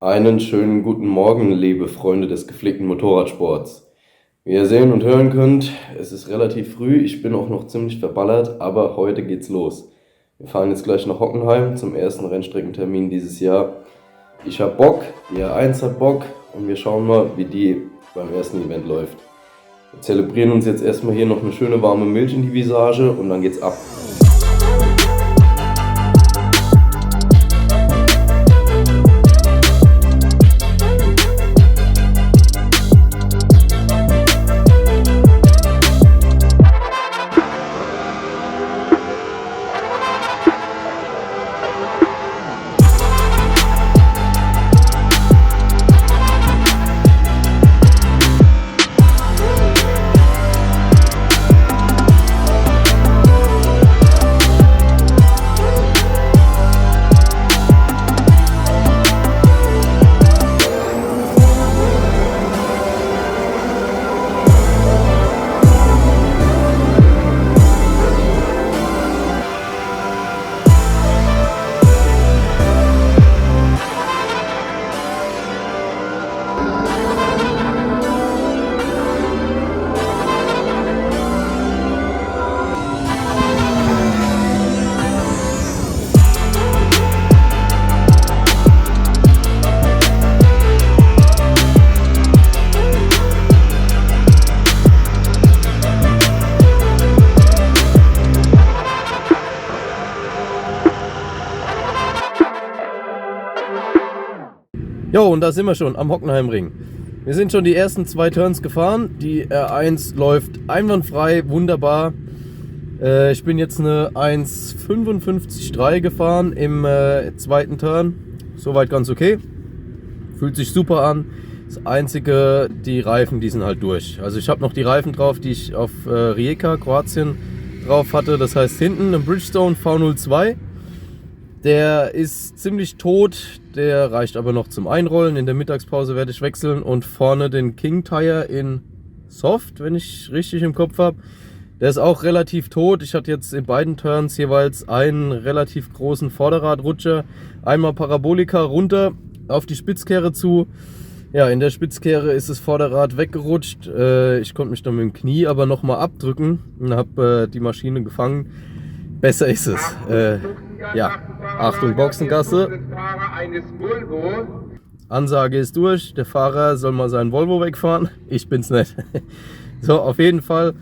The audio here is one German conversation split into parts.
Einen schönen guten Morgen, liebe Freunde des gepflegten Motorradsports. Wie ihr sehen und hören könnt, es ist relativ früh, ich bin auch noch ziemlich verballert, aber heute geht's los. Wir fahren jetzt gleich nach Hockenheim zum ersten Rennstreckentermin dieses Jahr. Ich hab Bock, die R1 hat Bock und wir schauen mal, wie die beim ersten Event läuft. Wir zelebrieren uns jetzt erstmal hier noch eine schöne warme Milch in die Visage und dann geht's ab. Jo, und da sind wir schon am Hockenheimring. Wir sind schon die ersten 2 Turns gefahren. Die R1 läuft einwandfrei, wunderbar. Ich bin jetzt eine 1,55,3 gefahren im zweiten Turn. Soweit ganz okay. Fühlt sich super an. Das einzige, die Reifen, die sind halt durch. Also ich habe noch die Reifen drauf, die ich auf Rijeka, Kroatien drauf hatte. Das heißt hinten ein Bridgestone V02. Der ist ziemlich tot, der reicht aber noch zum Einrollen. In der Mittagspause werde ich wechseln und vorne den King Tire in Soft, wenn ich richtig im Kopf habe. Der ist auch relativ tot. Ich hatte jetzt in beiden Turns jeweils einen relativ großen Vorderradrutscher. Einmal Parabolika runter auf die Spitzkehre zu. Ja, in der Spitzkehre ist das Vorderrad weggerutscht. Ich konnte mich dann mit dem Knie aber nochmal abdrücken und habe die Maschine gefangen. Besser ist es. Ja, Achtung, Boxengasse. Ansage ist durch. Der Fahrer soll mal seinen Volvo wegfahren. Ich bin's nicht. So, auf jeden Fall.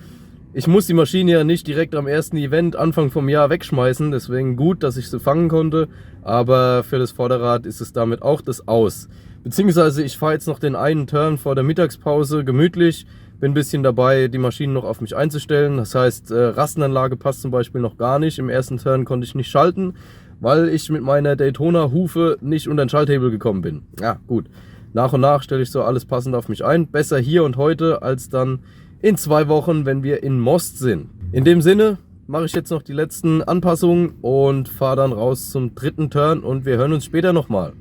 Ich muss die Maschine ja nicht direkt am ersten Event Anfang vom Jahr wegschmeißen. Deswegen gut, dass ich sie fangen konnte. Aber für das Vorderrad ist es damit auch das Aus. Beziehungsweise ich fahre jetzt noch den einen Turn vor der Mittagspause gemütlich. Bin ein bisschen dabei, die Maschine noch auf mich einzustellen. Das heißt, Rastenanlage passt zum Beispiel noch gar nicht. Im ersten Turn konnte ich nicht schalten, weil ich mit meiner Daytona-Hufe nicht unter den Schalthebel gekommen bin. Ja, gut. Nach und nach stelle ich so alles passend auf mich ein. Besser hier und heute als dann in 2 Wochen, wenn wir in Most sind. In dem Sinne mache ich jetzt noch die letzten Anpassungen und fahre dann raus zum dritten Turn und wir hören uns später nochmal.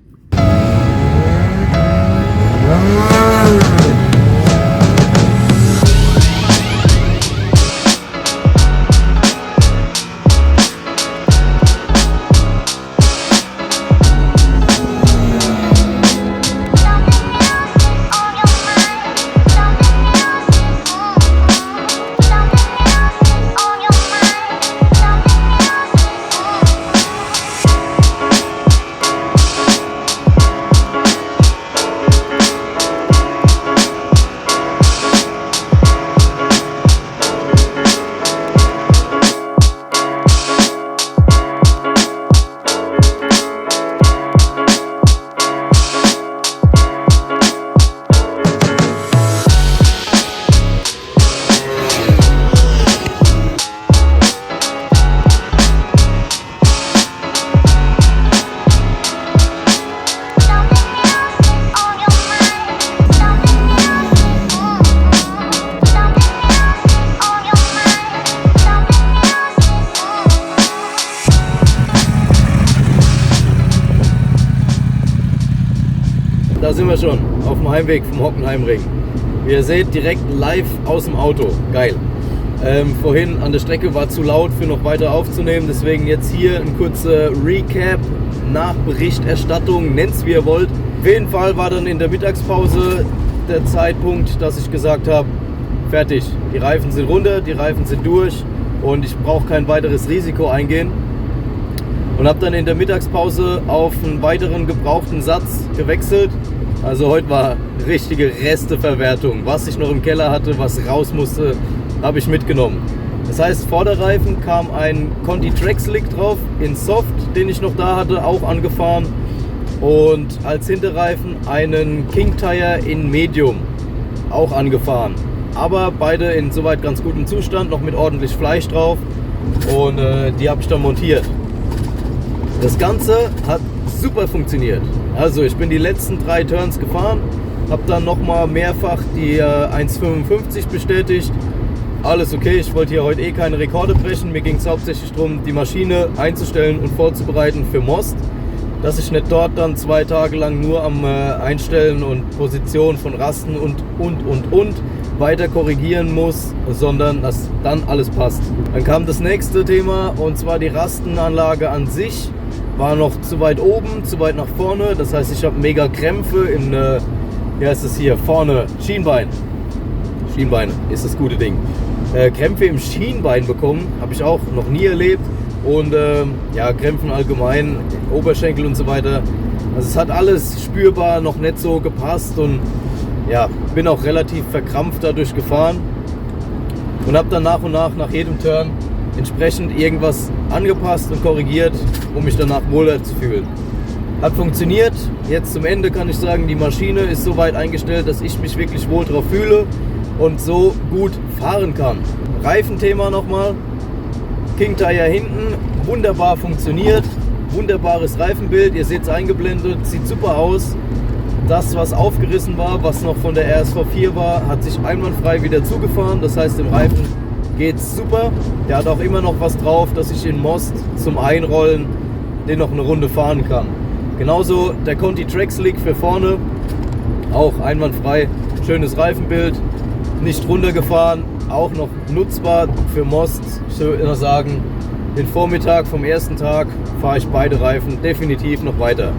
Da sind wir schon auf dem Heimweg vom Hockenheimring. Wie ihr seht, direkt live aus dem Auto. Geil. Vorhin an der Strecke war zu laut für noch weiter aufzunehmen, deswegen jetzt hier ein kurzer Recap, Nachberichterstattung, nennt's wie ihr wollt. Auf jeden Fall war dann in der Mittagspause der Zeitpunkt, dass ich gesagt habe, fertig, die Reifen sind runter, die Reifen sind durch und ich brauche kein weiteres Risiko eingehen. Und habe dann in der Mittagspause auf einen weiteren gebrauchten Satz gewechselt. Also heute war richtige Resteverwertung. Was ich noch im Keller hatte, was raus musste, habe ich mitgenommen. Das heißt, Vorderreifen kam ein Conti Track Slick drauf in Soft, den ich noch da hatte, auch angefahren. Und als Hinterreifen einen King Tire in Medium, auch angefahren. Aber beide in soweit ganz gutem Zustand, noch mit ordentlich Fleisch drauf. Und die habe ich dann montiert. Das Ganze hat super funktioniert. Also ich bin die letzten 3 Turns gefahren, habe dann nochmal mehrfach die 1,55 bestätigt. Alles okay, ich wollte hier heute keine Rekorde brechen. Mir ging es hauptsächlich darum, die Maschine einzustellen und vorzubereiten für Most. Dass ich nicht dort dann 2 Tage lang nur am Einstellen und Position von Rasten und weiter korrigieren muss, sondern dass dann alles passt. Dann kam das nächste Thema und zwar die Rastenanlage an sich. War noch zu weit oben, zu weit nach vorne. Das heißt, ich habe mega Krämpfe in, wie heißt es hier, vorne, Schienbein. Schienbein ist das gute Ding. Krämpfe im Schienbein bekommen, habe ich auch noch nie erlebt. Und ja, Krämpfen allgemein, Oberschenkel und so weiter. Also es hat alles spürbar noch nicht so gepasst und ja, bin auch relativ verkrampft dadurch gefahren. Und habe dann nach und nach jedem Turn entsprechend irgendwas angepasst und korrigiert, um mich danach wohler zu fühlen. Hat funktioniert. Jetzt zum Ende kann ich sagen, die Maschine ist so weit eingestellt, dass ich mich wirklich wohl drauf fühle und so gut fahren kann. Reifenthema nochmal. King Tire hinten, wunderbar funktioniert. Wunderbares Reifenbild, ihr seht es eingeblendet, sieht super aus. Das, was aufgerissen war, was noch von der RSV4 war, hat sich einwandfrei wieder zugefahren. Das heißt, im Reifen geht's super. Der hat auch immer noch was drauf, dass ich in Most zum Einrollen den noch eine Runde fahren kann. Genauso der Conti Track Slick für vorne, auch einwandfrei. Schönes Reifenbild, nicht runtergefahren, auch noch nutzbar für Most. Ich würde sagen, den Vormittag vom ersten Tag fahre ich beide Reifen definitiv noch weiter.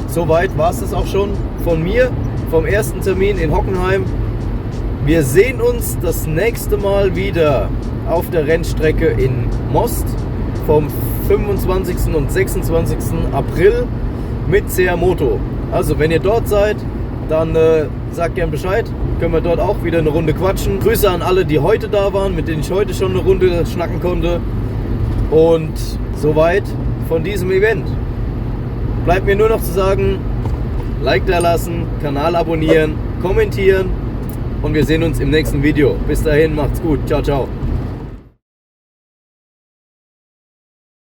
Soweit war es das auch schon von mir, vom ersten Termin in Hockenheim. Wir sehen uns das nächste Mal wieder auf der Rennstrecke in Most vom 25. und 26. April mit CR Moto. Also wenn ihr dort seid, dann sagt gern Bescheid. Können wir dort auch wieder eine Runde quatschen. Grüße an alle, die heute da waren, mit denen ich heute schon eine Runde schnacken konnte. Und soweit von diesem Event. Bleibt mir nur noch zu sagen, Like da lassen, Kanal abonnieren, kommentieren und wir sehen uns im nächsten Video. Bis dahin, macht's gut. Ciao, ciao.